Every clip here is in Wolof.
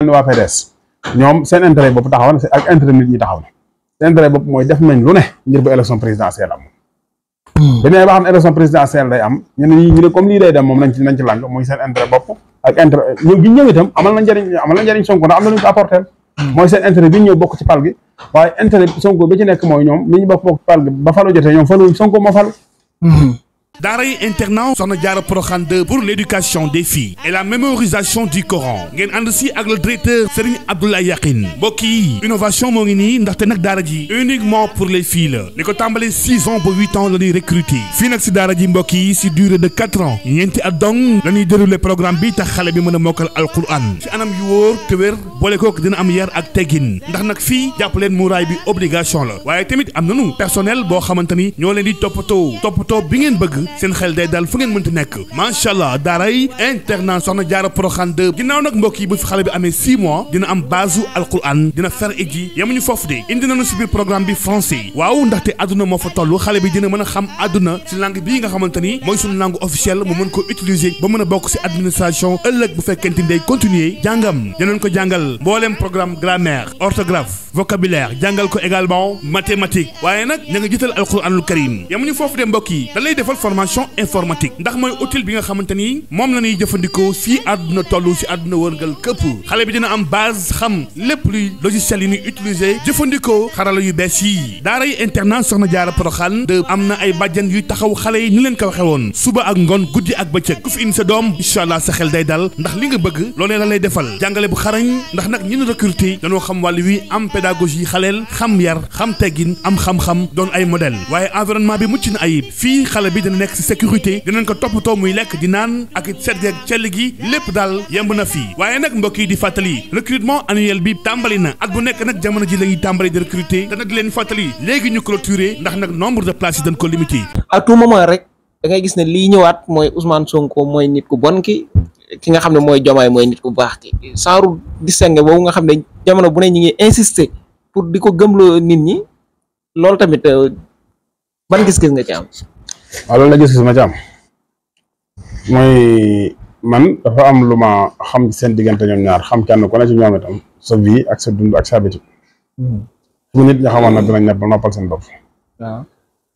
ne waa PDS ñoom seen intérêt bopp taxaw na ak intérêt nit ñi taxaw na seen intérêt bopp mooy def nañ lu ne ngir ba élection présidentielle am dañu ba xam ne élection présidentielle day am ñu ne comme lii day dem moom nañ ci làng muy seen intérêt bopp ak intérêt ñëw gi ñëw itam amal na njëriñ Sonko ndax am na lu ñu ko apporter mooy seen intérêt bi ñëw bokk ci pal gi waaye intérêt Sonko bi ci nekk mooy ñoom li ñu bokk ci pal gi ba falu jotee ñoom falu Sonko moo falu Daaray internat Soxna Diarra Porokhane 2 pour l'éducation des filles et la mémorisation du Coran ngeen ànd si ak le directeur Serigne Abdoulaye Yakhine mbokk yi innovation moo ngi nii ndaxte nag daara ji uniquement pour les filles la li ko tàmbalee 6 ans ba 8 ans la ñuy recruter fii nag si daara ji mbokk yi si durée de 4 ans ñeenti at dong la ñuy dérouler programme bi tax xale bi mën a mokkal alquran ci anam yu wóor te wér boole kook dina am yar ak teggin ndax nag fii jàpp leen muuraay bi obligation la waaye tamit am nañu personnel boo xamante ni ñoo leen di toppatoo bi ngeen bëgg seen xel day dal fu ngeen mënti nekk macha allah daaray internat Soxna Diarra Porokhane 2 ginnaaw nag mbokk yi bu fi xale bi amee 6 mois dina am base alquran dina fer iji yemuñu foofu de indi nañu si biir programme bi français waaw ndaxte àdduna moo fa toll xale bi dina mën a xam àdduna si langue bii nga xamante ni mooy suñu langue officielle mu mën ko utiliser ba mën a bokk si administration ëllëg bu fekkente ni day continuer jàngam dinañ ko jàngal mbooleem programme grammaire orthographe vocabulaire jàngal ko également mathématique waaye nag ña nga jiital alquranul karim yemuñu foofu de mbokk yi da lay defal formation informatique ndax mooy outil bi nga xamante ni moom la ñuy jëfandikoo fii àdduna toll si àdduna wërngal këpp xale bi dina am base xam lépp luy logiciel yi ñuy utiliser jëfandikoo xarala yu bees yi daaray internat Soxna Diarra Porokhane 2 am na ay bàjjan yuy taxaw xale yi ni leen ko waxee woon suba ak ngoon guddi ak bëccëg ku fi indi sa doom incha allah sa xel day dal ndax li nga bëgg loolee la lay defal jàngale bu xarañ ndax nag ñi ñu recruter dañoo xam wàllu wi am pédagogie xaleel xam yar xam teggin am xam-xam doon ay modèle waaye environnement bi mucc na ayib fii xale bi dina nekk si sécurité dinañ ko toppatoo muy lekk di naan ak set geeg cell gi lépp daal yemb na fii waaye nag mbokk yi di fàttali recrutement annuel bi tàmbali na at bu nekk nag jamono ji la ñuy tàmbali di recruter te nag di leen fàttali léegi ñu clôturer ndax nag nombre de places yi dañ ko limité. à tout moment rek da ngay gis ne lii ñëwaat mooy Ousmane Sonko mooy nit ku bon ki nga xam ne mooy Diomaye mooy nit ku baax ki saaru distingué boobu nga xam ne jamono bu ne ñi ngi insister pour di ko gëmloo nit ñi loolu tamit ban gis-gis nga ci am. waaw loolu la gis-gis ma ci am mooy man dafa am lu ma xam seen diggante ñoom ñaar xam kenn ku ne ci ñoom itam sa vie ak sa dund ak sa habitude fu nit ñi xamoon na dinañ ne ba noppal seen bopp waaw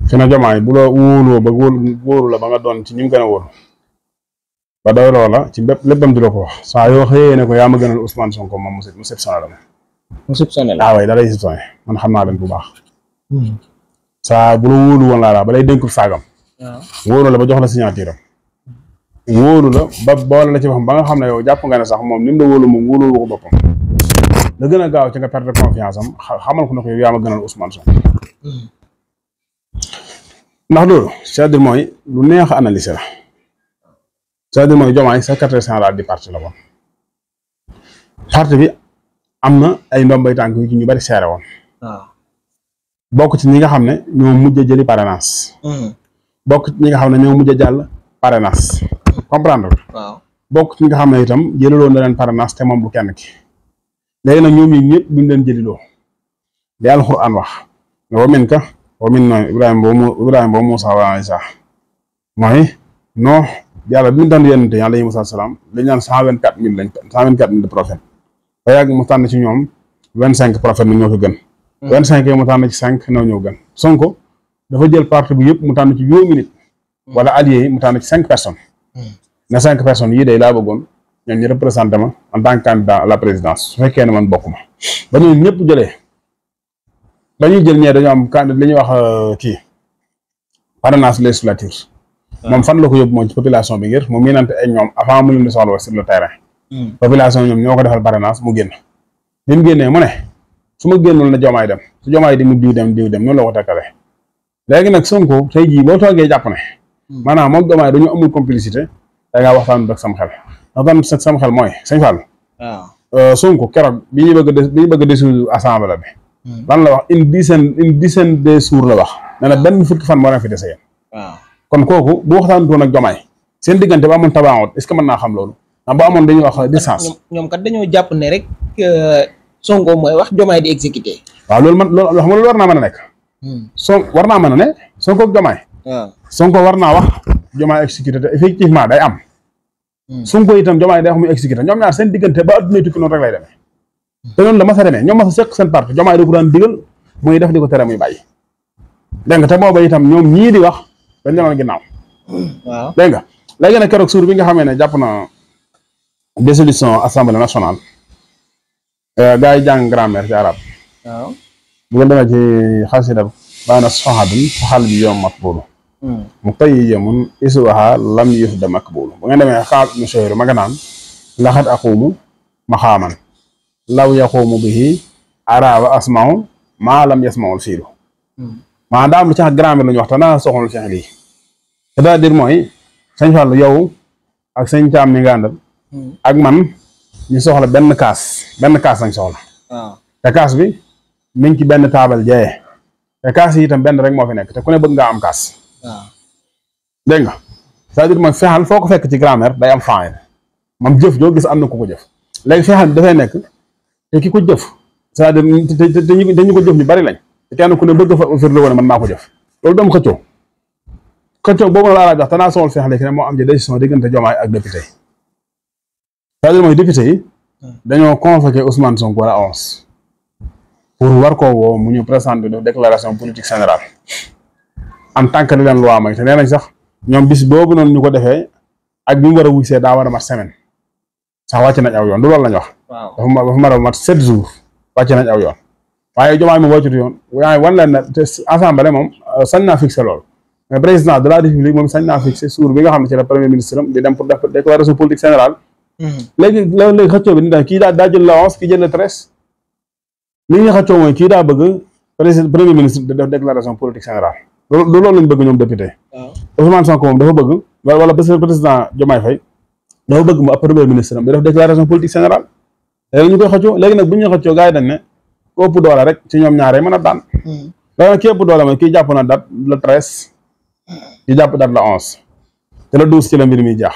fi na Diomaye bu la wóoloo ba wóoru la ba nga doon ci ñi mu gën a wóolu ba doy loola ci léppam di la ko wax saa yoo xëyee ne ko yaa ma gënal Ousmane Sonko moom mu soupçonné la mu soupçonné la waaw da lay soupçonné man xam naa leen bu baax saa bu la wóolu woon laa ba lay dénkul saagam wóolu la ba jox la signature am wóolu la ba boole la ci wax ba nga xam ne yow jàpp nga ne sax moom ni mu la wóolu moom wóolu ko boppam la gën a gaaw ci nga perdre confiance am xamal ko ne ko yow yaa ma gënal Ousmane Sonko ndax loolu c'est-à-dire mooy lu neex a analyser la c'est-à-dire mooy Diomaye secrétaire général du parti la woon parti bi am na ay ndombay tànk yu ci ñu bari seere woon bokk ci ñi nga xam ne ñoo mujj a jëli parrainage bokk ci ñi nga xam ne ñoo mujj a jàll parrainage comprendre waaw bokk ci ñi nga xam ne itam jëlaloo na leen parrainage te moom bu kenn ki léegi nag ñoom ñi ñëpp bi mu leen jëliloo li alxuraan wax wa min ka wa min nooy Ibrahima boobu Muusaa wa Iisaa mooy non yàlla bi mu daan yonent yi alayhimu salaam dañ naan 124 000 de prophètes ba yàgg mu tànn ci ñoom 25 prophètes ni ñoo ko gën 25 yi mu tànn ci 5 ñoo gën Sonko dafa jël parti bi yëpp mu tànn ci juróomi nit wala alliés yi mu tànn ci 5 personnes ne 5 personnes yii day laa bëggoon ñoom ñu représenté ma en tant que candidat à la présidence su fekkee ne man bokk ma ba ñun ñëpp jëlee ba ñuy jël ñee dañoo am candidat li ñuy wax kii parrainage législatif moom fan la ko yóbbu moom ci population bi ngir mu miinante ak ñoom avant mu leen di soxla sur le terrain population ñoom ñoo ko defal parrainage mu génn bi mu génnee mu ne su ma génnul na Diomaye dem su Diomaye di mu diw dem noonu la ko tekkale léegi nag Sonko tey jii boo toogee jàpp ne maanaam moom Diomaye dañu amul complicité da ngaa waxtaan ak sam xel waxtaan ak sam xel mooy sëñ Fall Sonko keroog bi ñu bëgg a desul assemblée bi lan la wax une dizaine de jours la wax ne na benn fukki fan moo leen fi dese yéen kon kooku bu waxtaan doon ak Diomaye seen diggante ba amoon tabaxoot est-ce que mën naa xam loolu ndax ba amoon dañuy wax distance ñoom kat dañoo jàpp ne rek Sonko mooy wax Diomaye di exécuté waaw loolu xam nga loolu war naa mën a nekk war naa mën a ne Sonko ak Diomaye Sonko war naa wax Diomaye exécuté te effectivement day am Sonko itam Diomaye day wax muy exécuté ñoom ñaar seen diggante ba adduna tukki noonu rek lay demee te noonu la mas a demee ñoom mas a seq seen parti Diomaye da ko daan digal muy def di ko tere muy bàyyi dégg nga te booba itam ñoom ñii di wax dañ demoon ginnaaw waaw dégg nga léegi nag keroog suur bi nga xamee ne jàpp na dissolution assemblée nationale gars yi jàng grammaire ci arab waaw bu ngeen demee ci xasida baana soxadun faxal bi yoom makbulu mu tay yemun isuwaha lam yuf da makbulu bu ngeen demee xaal ibnu Suhayr ma nga naan laxat aqumu maxaaman law yaqumu bihi arawa asmau maa lam yasmaul fiilu maa daa am lu ci grammaire la ñu wax te naa soxla ci lii c'est-à-dire mooy sëñ Fallu yow ak sëñ Caam mi nga àndal ak man ñu soxla benn kaas lañ soxla waaw te kaas bi mi ngi ci benn taabal jee te kaas yi itam benn rek moo fi nekk te ku ne bëgg ngaa am kaas waaw dégg nga c'est-à-dire mooy fexal foo ko fekk ci grammaire day am faayil moom jëf joo gis am na ku ko jëf léegi fexal bi dafay nekk te ki ko jëf c'est-à-dire te ñu ko jëf ñu bari lañ te kenn ku ne bëgg fa firnde woon man maa ko jëf loolu doomu xëccoo boobu la laa jox te naa soxal fexal léegi ne moo am ci décision diggante Diomaye ak député yi c'est-à-dire mooy député yi dañoo convoqué Ousmane Sonko la 11 pour war koo woo mu ñu présenter de déclaration politique générale en tant que li leen loi may te nee nañ sax ñoom bis boobu noonu ñu ko defee ak bi mu war a wuysee daa war a mat semaine sax wàcc nañ aw yoon du loolu lañ wax dafa mar a mat 7 jours wàcc nañ aw yoon waaye Diomaye moom wàccut yoon waaye wan leen ne te assemblée moom sañ naa fixé loolu mais président de la république moom sañ naa fixé jour bi nga xam ne ci la premier ministre am di dem pour def déclaration politique générale léegi xëccoo bi ni daal kii daa jël la 11 kii jël la 13 li ñu xëccoo mooy kii daa bëgg premier ministre de def déclaration politique générale loolu lañ bëgg ñoom député Ousmane Sonko moom dafa bëgg wala président Diomaye Faye dafa bëgg mu ab premier ministre am di def déclaration politique générale léegi ñu koy xëccoo léegi nag bu ñu xëccoo gars yi dañ ne ku ëpp doole rek ci ñoom ñaare mën a daan léegi nag ki ëpp doole mooy kii jàpp na date le 13 kii jàpp date le 11 te le 12 ci la mbir mi jaax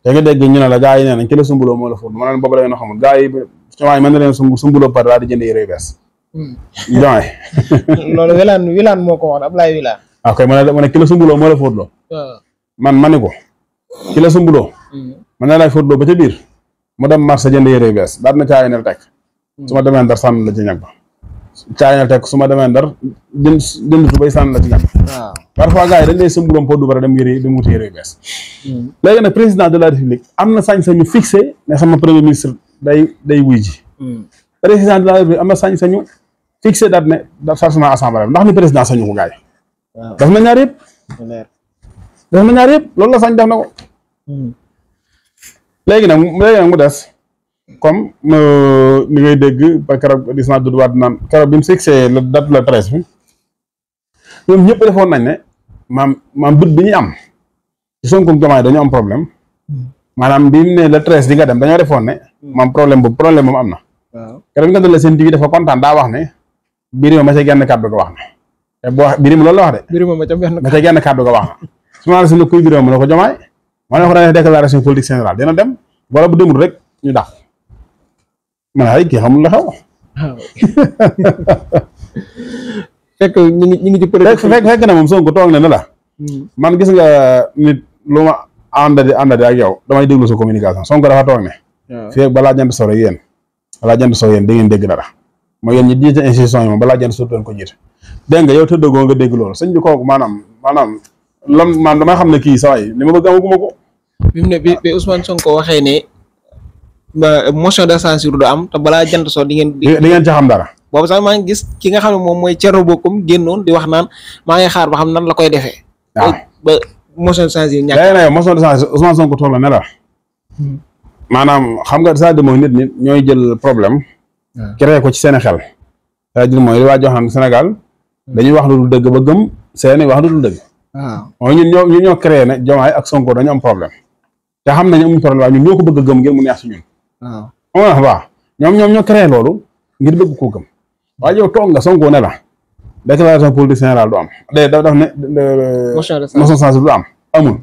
te nga dégg ñu ne la gars yi nee nañ ki la sumbuloo moo la fóot ma ne boobu la ngeen a xamul gars yi Diomaye mën na leen sumbuloo pare daal di jënd yére yu bees Diomaye loolu Wilane moo ko wax Ablaye Wilane ok ma ne ki la sumbuloo moo la fóotloo man ma ni ko ki la sumbuloo man na lay fóotloo ba ca biir mu dem marché jënd yére yu bees daal na caayinel teg su ma demee Ndar sànn la ci ñag ba caayinel teg su ma demee Ndar jënd tubay sànn la ci ñag ba parfois gars yi dañ lay sumbuloom pour du bara dem wuti yére yu bees léegi nag président de la république am na sañ-sañu fixé ne sama premier ministre day wuy ji président de la république am na sañ-sañu fixé date ne da sartana assemblée ndax ni président sañu ko gars yi def na ñaar yëpp loolu la sañ def na ko léegi nag mu des comme ni ngay dégg ba keroog gis naa Doudou Wade naan keroog bi mu fixé la date la 13 bi ñoom ñëpp defoon nañ ne maam dut bi ñuy am ci Sonko ak Diomaye dañu am problème maanaam bi mu ne le 13 di nga dem dañoo defoon ne maam problème moom am na keroog bi nga doon seen TV dafa kontaan daa wax ne Birima ma ca genn kàddu ga wax na te boo Birima loolu la wax de Birima ma ca genn kàddu ga wax na su ma la si ne kuy Birima mu ne ko Diomaye ma ne ko dana déclaration politique générale dina dem wala bu demul rek ñu dàq man ay kii xamul la xew fekk ñu ngi ci fekk na moom Sonko toog ne la man gis nga nit lu ma àndadi ak yow damay déglu sa communication Sonko dafa toog ne fii balaa jant sore yéen da ngeen dégg dara mooy yéen ñi jiite institution yi moom balaa jant sore doon ko jiite dégg nga yow tëddagoo nga dégg loolu sëñ bi kooku maanaam man damay xam ne kii saa yi li ma bëgg amaguma ko bi mu ne bi Ousmane Sonko waxee ne motion de censure du am te balaa jant soo di ngeen ci xam dara boobu sax maa ngi gis ki nga xam ne moom mooy Thierno Bocoum génnoon di wax naan maa ngi xaar ba xam nan la koy defee ba motion de censure ñàkk léegi nag motion de censure Ousmane Sonko toog la ne la maanaam xam nga c'est-à-dire mooy nit ñooy jël problème créé ko ci seen xel c'est-à-dire mooy li waa jox naan Sénégal dañuy wax lu dul dëgg ba gëm seeni wax lu dul dëgg mooy ñun ñoo créé ne Diomaye ak Sonko dañu am problème te xam nañu amuñ problème waaye ñun ñoo ko bëgg a gëm ngir mu neex si ñun waaw ñoom ñoo créé loolu ngir bëgg koo gëm waaye yow toog nga Sonko ne la déclaration politique générale du am daf ne motion de censure du am amul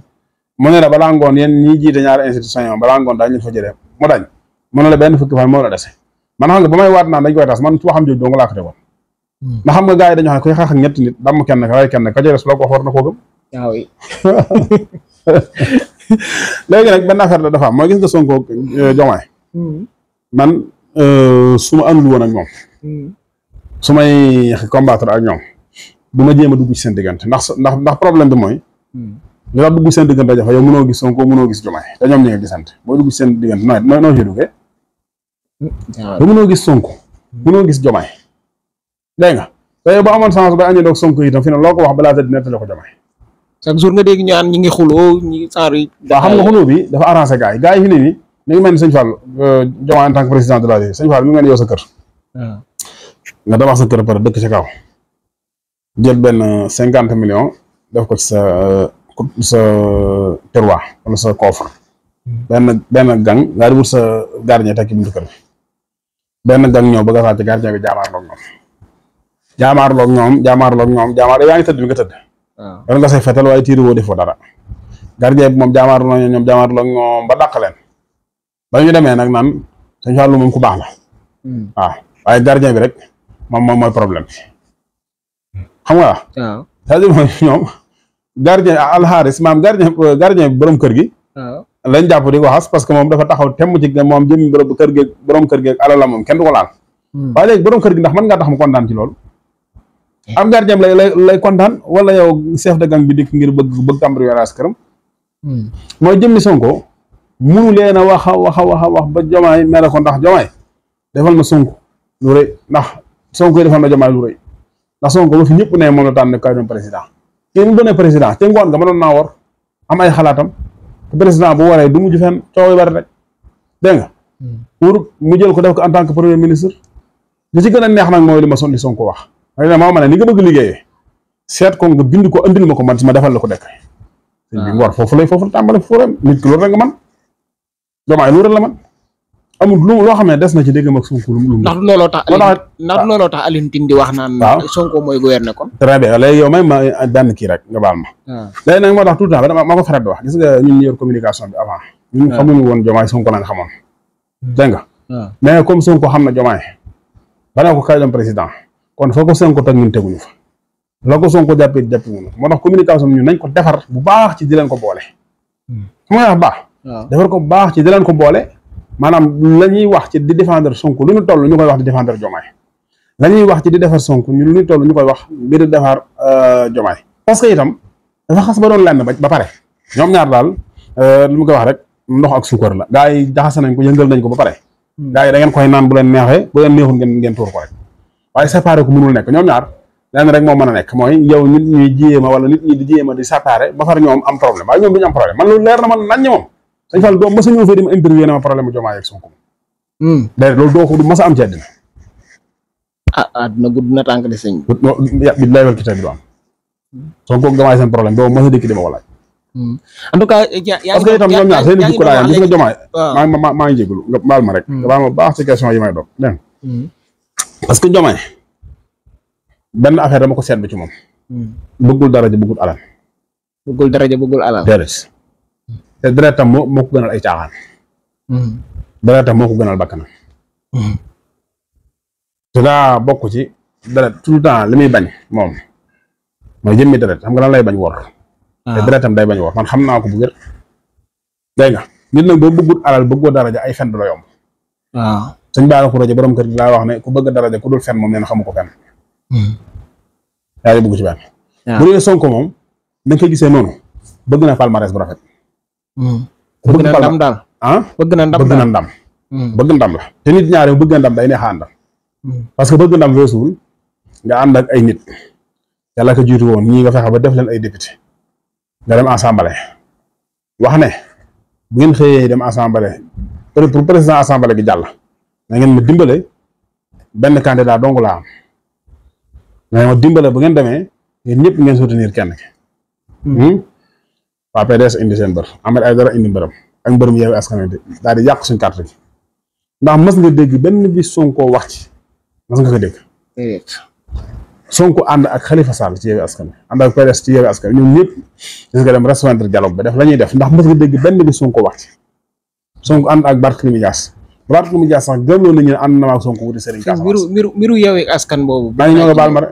mu ne la balaa ngoon yéen ñi jiite ñaari institution yi balaa ngoon daañu fa jëlee mu dañ mu ne la benn fukki fan moo la dese man xam nga ba may waat naan dañ koy tas man waxam jooju doo nga laa ko tegoon ndax xam nga gars yi dañoo xam ne koy xeex ak ñetti nit damm kenn ka ray kenn ka ca des la ko war na koo gëm léegi nag benn affaire la dafa am mooy gis nga Sonko Diomaye man su ma àndul woon ak ñoom su may combattre ak ñoom du ma jéem a dugg ci seen diggante ndax problème bi mooy li la dugg seen diggante jafe yow mënoo gis Sonko mënoo gis Diomaye te ñoom ñi nga gisante boo dugg ci seen diggante noo ci duggee da mënoo gis Sonko mënoo gis Diomaye dégg nga te boo amoon chance ba añee doog Sonko itam fi ne loo ko wax balaa tëdd nettali ko Diomaye chaque jour nga dégg ñu ñi ngi xuloo ñi saar yi waaw xam nga xuloo bi dafa arrangé gars yi fi ne nii mi ngi mel ni sëñ Fall Diomaye en tant que président de la République sëñ Fall mi ngi mel ni yow sa kër nga tabax sa kër pare dëkk ci kaw jël benn 50 millions def ko ci sa terroir wala sa coffre benn gang ngaa di wut sa gardien tekki buntu kër bi benn gang ñëw bëgg a sàcc gardien bi jaamaarloog ñoom yaa ngi tëdd bi nga tëdd war nga say fetal waaye tiiri woo defoo dara gardien bi moom jaamaarloog ñoom ba dàq leen ba ñu demee nag naan sëñ Fallu moom ku baax la waaw waaye gardien bi rek moom mooy problème bi xam nga c'est-à-dire mooy ñoom gardien alxaaris maam gardien bi borom kër gi lañ jàpp di ko xas parce que moom dafa taxaw temm ci moom jëmmi borom kër gi ak alala moom kenn du ko laal waaye léegi borom kër gi ndax mën ngaa tax mu kontaan ci loolu am gardien lay kontaan wala yow chef de gang bi dikk ngir bëgg cambriolage këram mooy jëmmi Sonko munu leen a wax ba Diomaye mere ko ndax Diomaye defal na Sonko lu rëy ndax Sonko yi defal na Diomaye lu rëy ndax Sonko ba fi ñëpp ne moom la tànn kay doon président kii mu doonee président te ngoon nga mënoon naa war am ay xalaatam te président bu waree du mujj fenn coow yi bari rek dégg nga pour mu jël ko def ko en tant que premier ministre li ci gën a neex nag mooy li ma sonn di Sonko wax moo ma ne ni nga bëgg liggéeyee seet ko nga bind ko andil ma ko man si ma defal la ko dekk sëñ bi ngor foofu la tàmbale foofu nit ki loolu rek nga man Diomaye loolu rek la man amul loo xam ne des na ci déggam ak Sonko lu ndax looloo tax Alioune Tine di wax naan Sonko mooy gouverner kon très bien léegi yow may ma benn kii rek nga baal ma léegi nag moo tax tout le temps ma ko faral di wax gis nga ñun ñu yor communication bi avant ñun xamuñu woon Diomaye Sonko lañ xamoon dégg nga mais comme Sonko xam na Diomaye ba ne ko kay dem président kon foo ko Sonko teg ñun teguñu fa la ko Sonko jàppee wuñu moo tax communication bi ñun nañ ko defar bu baax ci di leen ko boole xam nga wax baax defar ko bu baax ci di leen ko boole maanaam la ñuy wax ci di défendre Sonko lu ñu toll ñu koy wax di défendre Diomaye la ñuy wax ci di defar Sonko ñu lu ñu toll ñu koy wax ngir di defar Diomaye parce que itam dafa xas ba doon lenn ba pare ñoom ñaar daal lu mu koy wax rek ndox ak suukar la gaa yi jaxase nañ ko yëngal nañ ko ba pare gaa yi da ngeen koy naan bu leen neexee bu leen neexul ngeen tuur ko rek waaye séparé ko mënul nekk ñoom ñaar lenn rek moo mën a nekk mooy yow nit ñuy jéema wala nit ñi di jéema di séparé ba far ñoom am problème waaye ñoom duñu am problème man loolu leer na man nañ ñi moom Sëñ Fall doo mës a ñëw fee di ma interview ne ma problème bu Diomaye ak Sonko déedéet loolu doo ko du mës a am ci àddina àddina gudd na tànk de sëñ bi lay wal kitaab bi du am Sonko ak Diomaye seen problème doo mës a dikk di ma ko laaj en tout cas parce que itam ñoom ñaar seen jikko laayam gis nga Diomaye maa ngi jégalu nga baal ma rek nga baal ma baax ci question yi may doog dégg parce que Diomaye benn affaire dama ko seetlu ci moom bëggul daraja bëggul alal déedéet te deretam moo ko gënal ay caaxaan deretam moo ko gënal bakkanam te daa bokk ci deret tout le temps li muy bañ moom mooy jëmmi deret xam nga lan lay bañ wor te deretam day bañ wor man xam naa ko bu wér dégg nga nit nag boo bëggul alal bëggoo daraja ay fen du la yomb waaw sëñ Bara Khourédia borom kër gi laa wax ne ku bëgg daraja ku dul fen moom nee na xamu ko fenn yaa ngi bëgg ci benn bu dee Sonko moom da nga koy gisee noonu bëgg na palmarès bu rafet bëgg na ndam daal bëgg na ndam bëgg ndam la te nit ñaare bëgg ndam day neex a àndal parce que bëgg ndam weesuwul nga ànd ak ay nit yàlla ko jiitu woon ñii nga fexe ba def leen ay député nga dem assemblée wax ne bu ngeen xëyee dem assemblée pour président assemblée gi jàll na ngeen ma dimbale benn candidat dong laa am mais ma dimbale bu ngeen demee yéen ñëpp ngeen soutenir kenn ki waa PDS indi seen mbër Ahmed Aïdara indi mbërëm ak mbërëm Yewwi Askan Wi daal di yàq suñ carte gi ndax mas nga dégg benn bi Sonko wax ci mas nga ko dégg Sonko ànd ak Khalifa Sall ci Yewwi Askan Wi ànd ak PDS ci Yewwi Askan Wi ñoom ñëpp gis nga dem rejoindre dialogue ba def la ñuy def ndax mas nga dégg benn bi Sonko wax ci Sonko ànd ak Barthélémy Dias sax gëmloo nañu ne ànd na ak Sonko wuti Serigne Casamance mbiru Yewwi Askan boobu maa ngi ñëw nga baal ma rek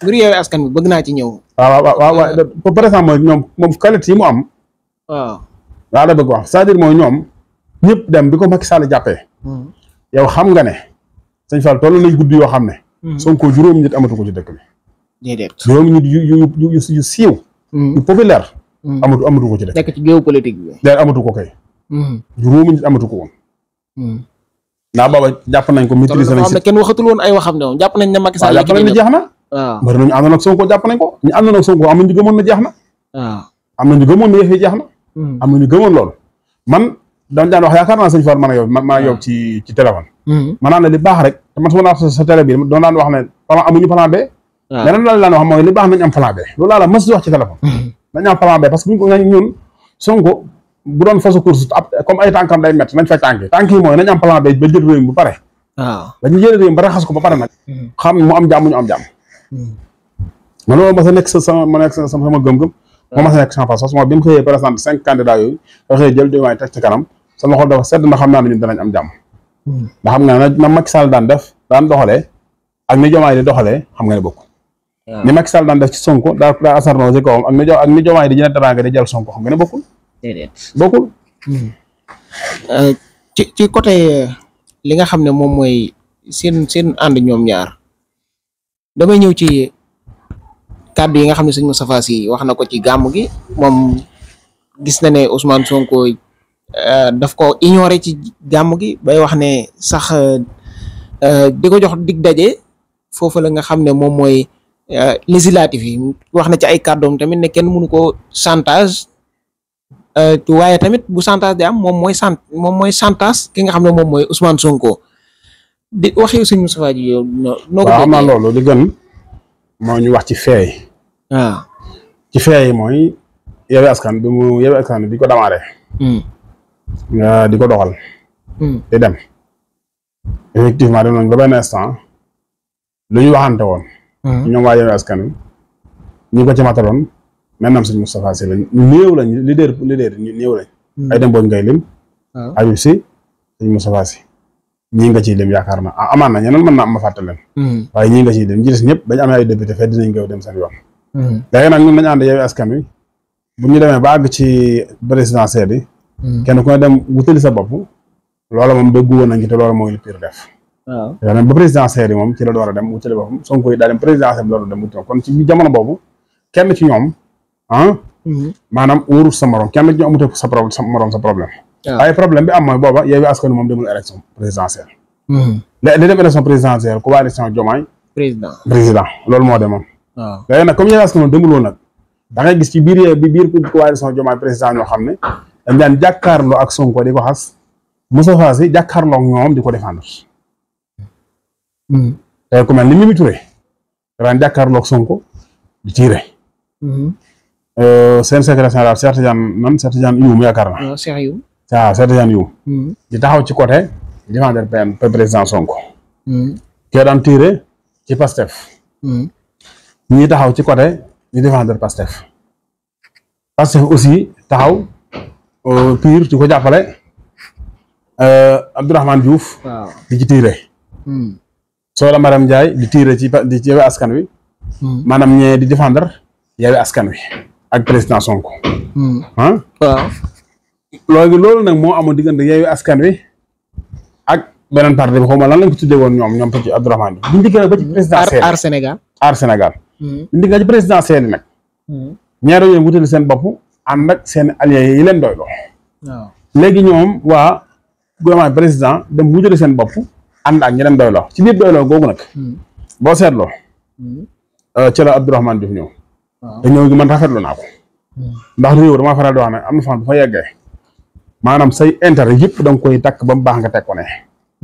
mbiru Yewwi Askan bi bëgg naa ci ñëw waaw par exemple mooy ñoom moom qualité yi mu am waaw la bëgg wax c'est-à-dire mooy ñoom ñëpp dem bi ko Macky Sall jàppee yow xam nga ne sëñ Fall toll nañ guddi yoo xam ne Sonko juróomi nit amatu ko ci dëkk bi déedéet juróomi nit yu siiw yu populaire amatu ko ci dëkk nekk ci géopolitique bi leer amatu ko kay juróomi nit amatu ko woon ndax booba jàpp nañ ko maîtriser nañ xam ne kenn waxatul woon ay waxam ne moom jàpp nañ ne Macky Sall jàpp nañ ne jeex na waaw bari nañu àndoon ak Sonko jàpp nañ ko ñu àndoon ak Sonko am nañu gëmoon na jeex na waaw am nañu gëmoon ne yëf yi jeex na am nañu gëmoon loolu man dañ daan wax yaakaar naa sëñ Fall man ak yow ci téléphone man naan ne li baax rek te man su ma naa sa télé bi doon daan wax ne plan amuñu plan B leneen la daan wax mooy li baax nañ am plan B loolu laa la mës di wax ci téléphone nañ am plan B parce que ñun Sonko bu doon fasu course comme ay tànkam day métti nañ fay tànk yi mooy nañ am plan B ba jël réew mi bu pare waaw dañu jël réew mi ba raxas ko ba pare nag xam mu am jàmm ñu am jàmm man loolu ma sa nekk sama gëm-gëm moo ma sa nekk sans face bi mu xëyee présenté 5 candidats yooyu da xëyee jël Diomaye teg ci kanam sama xol dafa sedd na xam naa ne ñun danañ am jàmm ndax xam nga na Macky Sall daan doxalee ak ni Diomaye di doxalee xam nga ne bokk ni Macky Sall daan def ci Sonko daa asarno ci kawam ak ni Diomaye di jëne teraanga di jël Sonko xam nga ne bokkul bokkul ci côté li nga xam ne moom mooy seen ànd ñoom ñaar damay ñëw ci kàddu yi nga xam ne sëñ Moustapha Sy wax na ko ci gàmm gi moom gis na ne Ousmane Sonko daf ko ignoré ci gàmm gi bay wax ne sax di ko jox dig daje foofu la nga xam ne moom mooy législatif yi wax na ci ay kàddoom tamit ne kenn mënu ko chantage waaye tamit bu chantage di am moom mooy chantage ki nga xam ne moom mooy Ousmane Sonko di waxee sëñ Moustapha ji yow noo ko xam naa loolu li gën moo ñu wax ci feey waaw ci feey mooy Yewwi Askan bi ko damaaree nga di ko doxal di dem effectivement dem nañ ba benn instant lu ñu waxante woon ñoom waa Yewwi Askan Wi ñu ko ci mataloon maintenant sëñ Moustapha Sy lañ néew lañ leader ñu néew lañ ay dem booj ngay lim Habib Sy sëñ Moustapha Sy ñii nga ciy lim yaakaar na amaan na ñeneen mën na am ma fàtte leen waaye ñii nga ciy lim ñi des ñëpp bañ amee ay député fee dinañ gëw dem seen yoon léegi nag ñun nañu ànd Yewwi Askan Wi bu ñu demee ba àgg ci présidentielle yi kenn ku ne dem wutali sa bopp loola moom dëggu woon nañ ci te loola mooy li pire def waaw ba présidentielle yi moom ci la door a dem wutali boppam Sonko yi daa dem présidentielle bi door a dem wutali kon ci jamono boobu kenn ci ñoom maanaam wóorul sa morom kenn ci ñoom amute sa problème waaye problème bi am mooy booba Yewwi Askan Wi moom demul élection présidentielle li dem élection présidentielle coalition Diomaye président loolu moo demoon léegi nag comme Yewwi Askan Wi demuloo nag da ngay gis ci biir coalition Diomaye président ñoo xam ne dañ daan jàkkaarloo ak Sonko di ko xas Moustapha Sy jàkkaarloo ak ñoom di ko défendre te ku mel ni Mimi Touré daan jàkkaarloo ak Sonko di tiire seen secrétaire général Cheikh Tidiane Youm yaakaar na Cheikh Youm waaw Cheikh Tidiane Youm di taxaw ci côté défendre président Sonko kee daan tiire ci Pastef ñii taxaw ci côté di défendre Pastef aussi taxaw pire ci ko jàppale Abdourahmane Diouf di ci tiire Soxna Maram Ndiaye di tiire ci Yewwi Askan Wi maanaam ñee di défendre Yewwi Askan Wi ak président Sonko waaw loolu nag moo amoon diggante Yewwi Askan Wi ak beneen parti bi xaw ma lan lañ ko tuddee woon ñoom ci Abdourahmane Diouf bu ndikkee ba ci présidentielle Aar Sénégal bu ndikkee ci présidentielle yi nag ñaar yooyu wutali seen bopp ànd ak seen alliés yi leen doyloo léegi ñoom waa gouvernement président dem wutali seen bopp ànd ak ñi leen doyloo ci biir doyloo googu nag boo seetloo ci la Abdourahmane Diouf ñëw te ñëw gi man rafetlu naa ko ndax réew dama faral di wax ne am na fan bu fa yeggee maanaam say intérêt yëpp da nga koy takk ba mu baax nga teg ko ne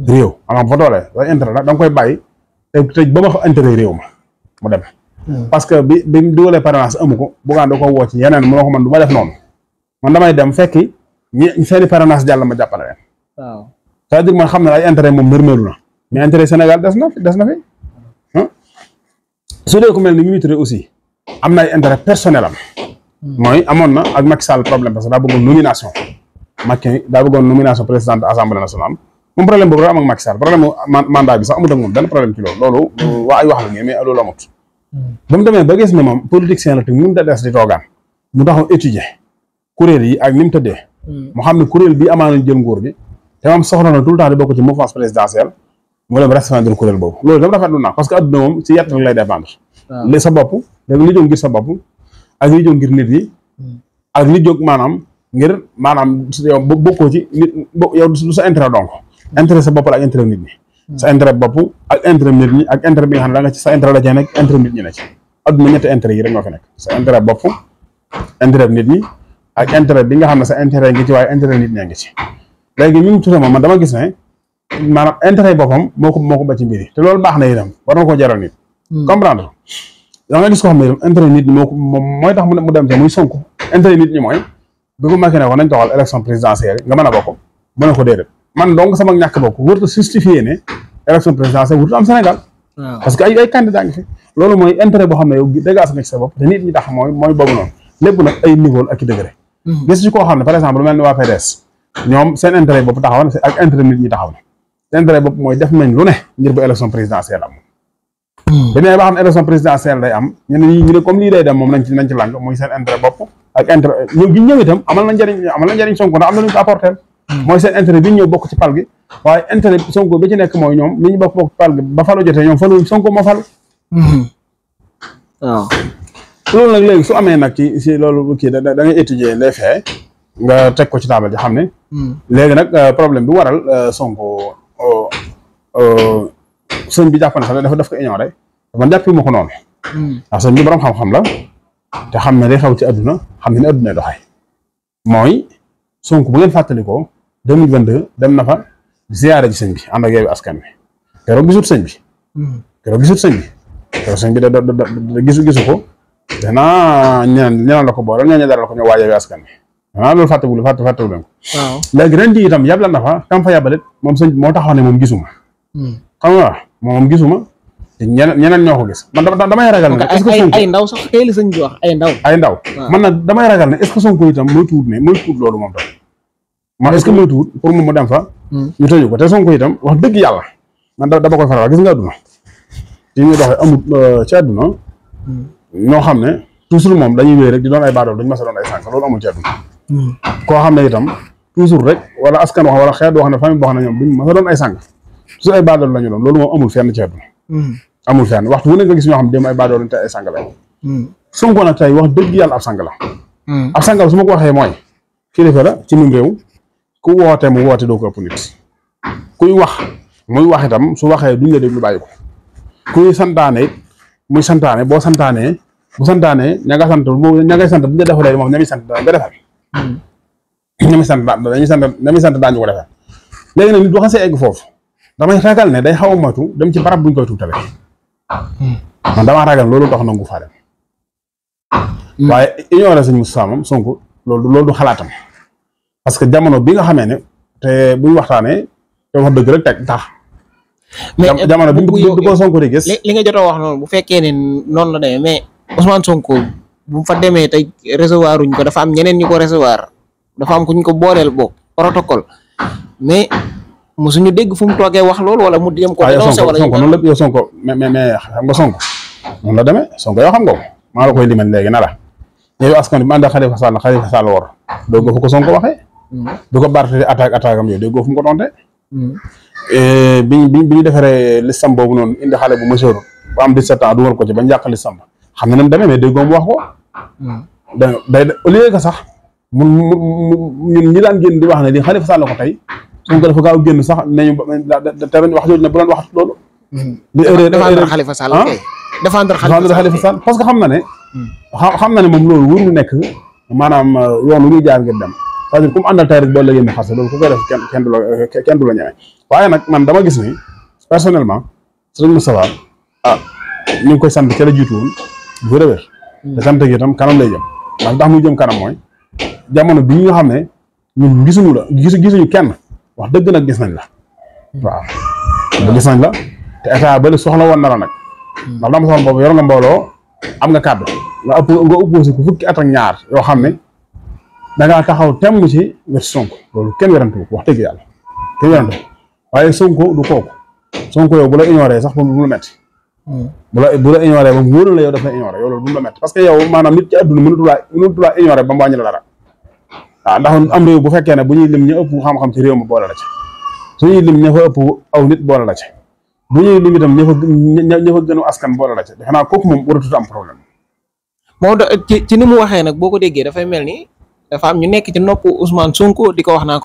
réew maanaam fa toolee say intérêt nag da nga koy bàyyi te tëj ba ma fa intérêt réew ma mu dem parce que bi mu dugalee parrainage amu ko buggaan da ko woo ci yeneen mu ne ko man du ma def noonu man damay dem fekki ñi seeni parrainage jàll ma jàppale leen waaw c'est-à-dire man xam ne ay intérêt moom nërmeelu na mais intérêt Sénégal des na fi su dee ku mel ni Mimi Touré aussi am na ay intérêt personnel am mooy amoon na ak Macky Sall problème parce que daa bëggoon nomination président de assemblée nationale moom problème boobu am ak Macky Sall problème mandat bi sax amut ak moom benn problème ci loolu waa ay wax la nii mais loolu amut ba mu demee ba gis ne moom politicien la te mun da des di toogaan mu taxaw étudier kuréel yi ak ni mu tëddee mu xam ne kuréel bi amaana jël nguur gi te moom soxla na tout le temps di bokk ci mouvance présidentielle mu dem restreindre kuréel boobu loolu dama rafetlu naa parce que adduna moom ci yett rek lay dépendre li sa bopp léegi li jóg ngir sa bopp ak li jóg ngir nit yi ak li jóg maanaam ngir maanaam yow bokkoo ci nit yow du sa intérêt donc intérêt sa bopp la ak intérêt nit ñi sa intérêt bopp ak intérêt nit ñi ak intérêt bi nga xam ne da nga ci sa intérêt la cee nekk intérêt nit ñi ne ci adduna ñetti intérêt yi rek ñoo fi nekk sa intérêt bopp intérêt nit ñi ak intérêt bi nga xam ne sa intérêt ngi ci waaye intérêt nit ñi ngi ci léegi ñun tuuti moom man dama gis ne maanaam intérêt boppam moo ko ba ci mbir yi te loolu baax na itam war na koo jaral nit comprendre da nga gis ko xam ne itam intérêt nit ñi moom mooy tax mu dem te muy Sonko intérêt nit ñi mooy bi ko Macky ne ko nañ doxal élection présidentielle nga mën a bokk mën a ko déedéet man donc sama ñàkk bokk wërta justifié ne élection présidentielle wërta am Sénégal parce que ay candidat ngi fi loolu mooy intérêt boo xam ne yow dégage nga ci sa bopp te nit ñi tax mooy boobu noonu lépp nag ay niveau ak i degré gis ci koo xam ne par exemple lu mel ni waa PDS ñoom seen intérêt bopp taxaw na ak intérêt nit ñi taxaw na seen intérêt bopp mooy def nañ lu ne ngir ba élection présidentielle am dañu ba xam ne élection présidentielle day am ñu ne comme lii day dem moom nañ ci làng muy seen intérêt bopp ak intérêt ñëw gi ñëw itam amal na njëriñ Sonko ndax am na lu ñu ko apporté mooy seen intérêt bi ñëw bokk ci pal gi waaye intérêt Sonko bi ci nekk mooy ñoom li ñu bokk ci pal gi ba falu jotee ñoom falu Sonko moo falu waaw loolu nag léegi su amee nag ci loolu kii da ngay étudier les faits nga teg ko ci taabal ji xam ne léegi nag problème bi waral Sonko sëñ bi jàpp na sax dafa def ko ignoré man jàppee ma ko noonu ndax sëñ bi borom xam-xam la te xam ne day xew ci adduna xam ne ni adduna doxee mooy Sonko bu ngeen fàttalikoo 2022 dem na fa ziyaare ji sëñ bi ànd ak Yewwi Askan Wi keroog gisut sëñ bi keroog sëñ bi da gisu ko danaa ñeneen la ko boole ñooñu dara la ko ñëw waa Yewwi Askan Wi ah loolu fàttewul leen ko waaw léegi ren jii itam yabal na fa kam fa yabalit moom sëñ moo taxaw ne moom gisuma xam nga moom gisuma te ñeneen ñoo ko gis man damay ragal ne est-ce que Sonko ay ndaw sax kay la sëñ bi wax ay ndaw man nag damay ragal ne est-ce que Sonko itam mooy tuut loolu moom tam man est-ce que mooy tuut pour moom mu dem fa ñu tëju ko te Sonko itam wax dëgg yàlla man dama koy faral gis nga adduna ci ñu doxee amul ci adduna ñoo xam ne toujours moom dañuy wéy rek di doon ay baadool dañu mas a doon ay sànq loolu amul ci adduna koo xam ne itam toujours rek wala askan wax wala xeet wax ne famille boo xam ne ñoom duñ mas a doon ay sànq toujours ay baadool la ñu doon loolu moom amul fenn ci adduna amul fenn waxtu wu ne nga gis ñoo xam ne dem ay baadool lañ te ay sànq la Sonko nag tey wax dëgg yàlla ab sànq la ab sànq la su ma ko waxee mooy kilifa la ci mim réew ku woote mu woote doo ko ëpp nit kuy wax muy wax itam su waxee duñ la déglu bàyyi ko kuy santaane it muy santaane bu santaanee ña nga sant bu ñu defalee moom ñami sant nga defal ñami sant daañu ko defal léegi nag nit bu xasee egg foofu damay ragal ne day xaw a moytu dem ci barab buñ koy tuutale man damaa ragal loolu tax nangu faa dem waaye ignoré sëñ Moustapha moom Sonko loolu du xalaatam parce que jamono bi nga xamee ne te buñ waxtaanee te wax dëgg rek teg tax jamono bi ko Sonko di gis li nga jot a wax noonu bu fekkee ne noonu la demee mais Ousmane Sonko bu fa demee tey recevoir uñ ko dafa am ñeneen ñu ko recevoir dafa am ku ñu ko booleel boog protocole mais mosuñu dégg fu mu toogee wax loolu wala mu dem ko dénoncé wala Sonko noonu la yow Sonko mais xam nga Sonko noonu la demee Sonko yow xam nga ko maa la koy limal léegi na la yow askan bi ànd ak Khalifa Sall war doo fu ko Sonko waxee du ko Barthélémy attaque am yooyu doo fu mu ko tonte bi ñu defaree listam boobu noonu indi xale bu monsieur bu am 17 ans dugal ko ci bañ yàq listam ba xam na ne mu demee mais déggoo mu wax ko day au lieu que sax ñun ñi daan génn di wax ne di Khalifa Sall ko tey Sonko dafa gaaw génn sax nañu te wax jooju ne bu doon wax loolu défendre Khalifa Sall défendre Khalifa Sall parce que xam na ne moom loolu warul nekk maanaam yoon wu ñuy jaar ngir dem c'est-à-dire comme àndal tey rek boo léegi mu xase loolu ku koy def kenn du la ñeme waaye nag man dama gis ni personnellement Serigne Moustapha ñu ngi koy sant ca la jiitu woon bu wér te sant gi itam kanam lay jëm ndax tax muy jëm kanam mooy jamono bi nga xam ne ñun gisuñu kenn wax dëgg nag gis nañ la waaw gis nañ la te état ba soxla woon na la nag ndax dama soxla boobu yor nga mbooloo am nga kàddu nga opposé ku fukki at ak ñaar yoo xam ne da ngaa taxaw temm ci wet Sonko loolu kenn werantu ko wax dëgg yàlla kenn werantu ko waaye Sonko du kooku Sonko yow bu la ignoré sax bu mu la metti bu la ignoré ba mu wóor la yow daf la ignoré yow loolu bu mu la metti parce que yow maanaam nit ci àdduna mënatu laa ignoré ba mu wàññi la dara waaw ndax am réew bu fekkee ne bu ñuy lim ñu ëpp xam-xam ci réew ma boole la ci suñuy lim ña fa ëpp aw nit boole la ci bu ñuy lim itam ña fa gënu askan boole la ci defe naa kooku moom waratut am problème. moo ci ni mu waxee nag boo ko déggee dafay mel ni dafa am ñu nekk ci nopp Ousmane Sonko di ko wax naa